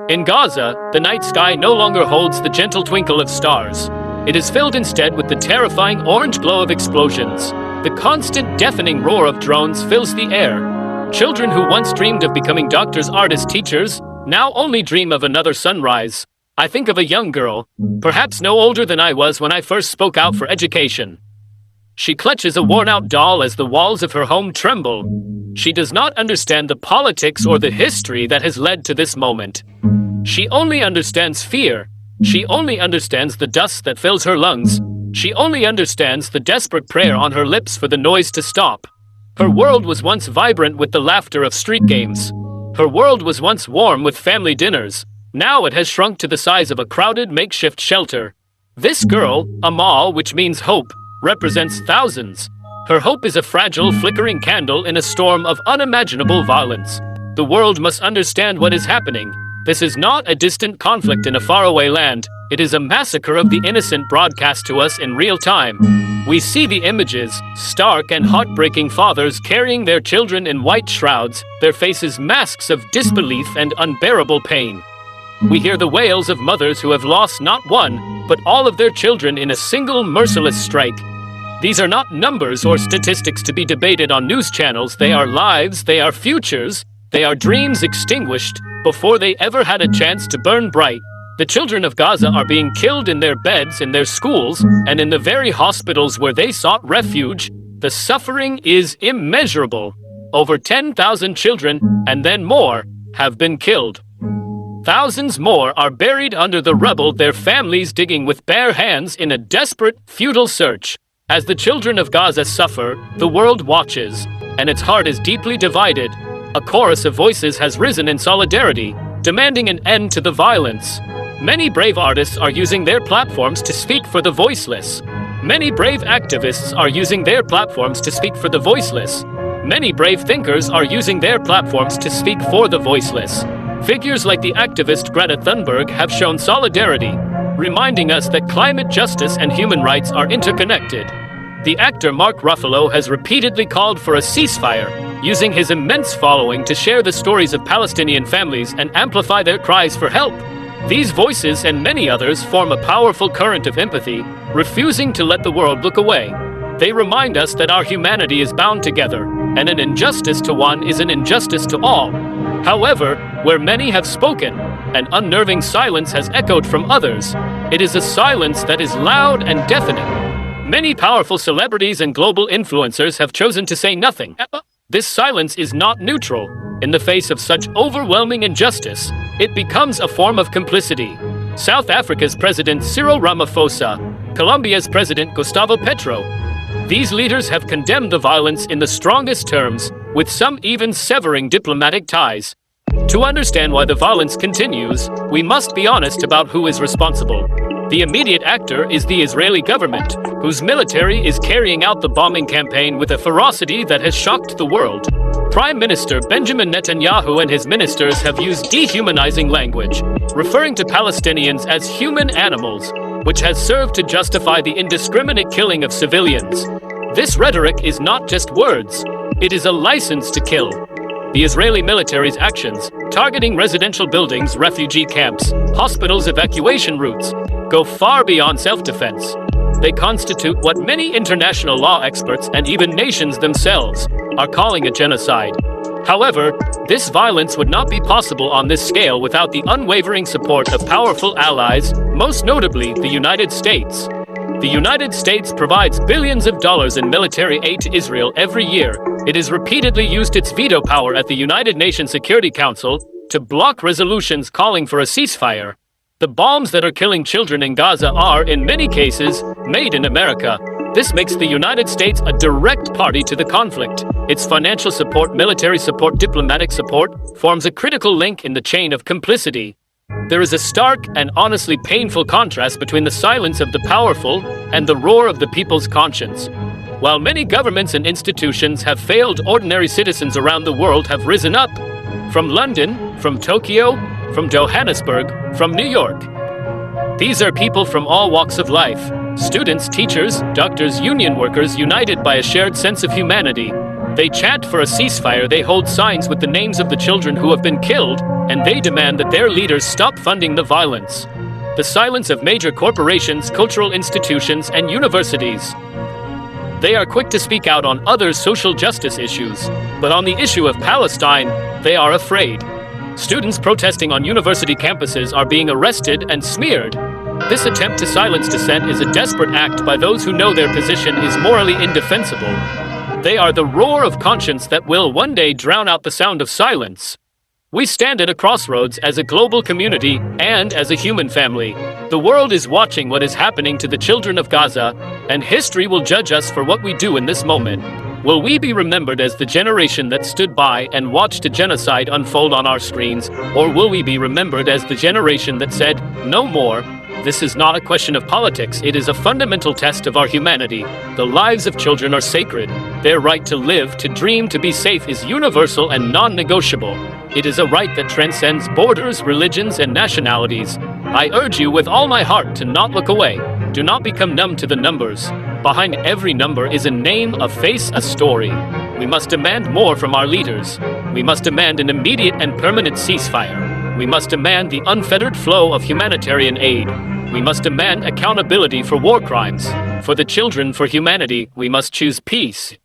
In Gaza, the night sky no longer holds the gentle twinkle of stars. It is filled instead with the terrifying orange glow of explosions. The constant deafening roar of drones fills the air. Children who once dreamed of becoming doctors, artists, teachers, now only dream of another sunrise. I think of a young girl, perhaps no older than I was when I first spoke out for education. She clutches a worn-out doll as the walls of her home tremble. She does not understand the politics or the history that has led to this moment. She only understands fear. She only understands the dust that fills her lungs. She only understands the desperate prayer on her lips for the noise to stop. Her world was once vibrant with the laughter of street games. Her world was once warm with family dinners. Now it has shrunk to the size of a crowded makeshift shelter. This girl, Amal, which means hope, represents thousands. Her hope is a fragile, flickering candle in a storm of unimaginable violence. The world must understand what is happening. This is not a distant conflict in a faraway land. It is a massacre of the innocent broadcast to us in real time. We see the images, stark and heartbreaking fathers carrying their children in white shrouds, their faces masks of disbelief and unbearable pain. We hear the wails of mothers who have lost not one, but all of their children in a single merciless strike. These are not numbers or statistics to be debated on news channels. They are lives, they are futures, they are dreams extinguished before they ever had a chance to burn bright. The children of Gaza are being killed in their beds, in their schools, and in the very hospitals where they sought refuge. The suffering is immeasurable. Over 10,000 children, and then more, have been killed. Thousands more are buried under the rubble, their families digging with bare hands in a desperate, futile search. As the children of Gaza suffer, the world watches, and its heart is deeply divided. A chorus of voices has risen in solidarity, demanding an end to the violence. Many brave artists are using their platforms to speak for the voiceless. Many brave activists are using their platforms to speak for the voiceless. Many brave thinkers are using their platforms to speak for the voiceless. Figures like the activist Greta Thunberg have shown solidarity, reminding us that climate justice and human rights are interconnected. The actor Mark Ruffalo has repeatedly called for a ceasefire, using his immense following to share the stories of Palestinian families and amplify their cries for help. These voices and many others form a powerful current of empathy, refusing to let the world look away. They remind us that our humanity is bound together, and an injustice to one is an injustice to all. However, where many have spoken, an unnerving silence has echoed from others. It is a silence that is loud and deafening. Many powerful celebrities and global influencers have chosen to say nothing. This silence is not neutral. In the face of such overwhelming injustice, it becomes a form of complicity. South Africa's President Cyril Ramaphosa, Colombia's President Gustavo Petro. These leaders have condemned the violence in the strongest terms, with some even severing diplomatic ties. To understand why the violence continues, we must be honest about who is responsible. The immediate actor is the Israeli government, whose military is carrying out the bombing campaign with a ferocity that has shocked the world. Prime Minister Benjamin Netanyahu and his ministers have used dehumanizing language, referring to Palestinians as human animals, which has served to justify the indiscriminate killing of civilians. This rhetoric is not just words, it is a license to kill. The Israeli military's actions, targeting residential buildings, refugee camps, hospitals, evacuation routes, go far beyond self-defense. They constitute what many international law experts and even nations themselves are calling a genocide. However, this violence would not be possible on this scale without the unwavering support of powerful allies, most notably the United States. The United States provides billions of dollars in military aid to Israel every year. It has repeatedly used its veto power at the United Nations Security Council to block resolutions calling for a ceasefire. The bombs that are killing children in Gaza are, in many cases, made in America. This makes the United States a direct party to the conflict. Its financial support, military support, diplomatic support forms a critical link in the chain of complicity. There is a stark and honestly painful contrast between the silence of the powerful and the roar of the people's conscience. While many governments and institutions have failed, ordinary citizens around the world have risen up. From London, from Tokyo, from Johannesburg, from New York. These are people from all walks of life. Students, teachers, doctors, union workers united by a shared sense of humanity. They chant for a ceasefire, they hold signs with the names of the children who have been killed, and they demand that their leaders stop funding the violence. The silence of major corporations, cultural institutions, and universities. They are quick to speak out on other social justice issues, but on the issue of Palestine, they are afraid. Students protesting on university campuses are being arrested and smeared. This attempt to silence dissent is a desperate act by those who know their position is morally indefensible. They are the roar of conscience that will one day drown out the sound of silence. We stand at a crossroads as a global community and as a human family. The world is watching what is happening to the children of Gaza, and history will judge us for what we do in this moment. Will we be remembered as the generation that stood by and watched a genocide unfold on our screens, or will we be remembered as the generation that said, "No more"? This is not a question of politics, it is a fundamental test of our humanity. The lives of children are sacred. Their right to live, to dream, to be safe is universal and non-negotiable. It is a right that transcends borders, religions, and nationalities. I urge you with all my heart to not look away. Do not become numb to the numbers. Behind every number is a name, a face, a story. We must demand more from our leaders. We must demand an immediate and permanent ceasefire. We must demand the unfettered flow of humanitarian aid. We must demand accountability for war crimes. For the children, for humanity, we must choose peace.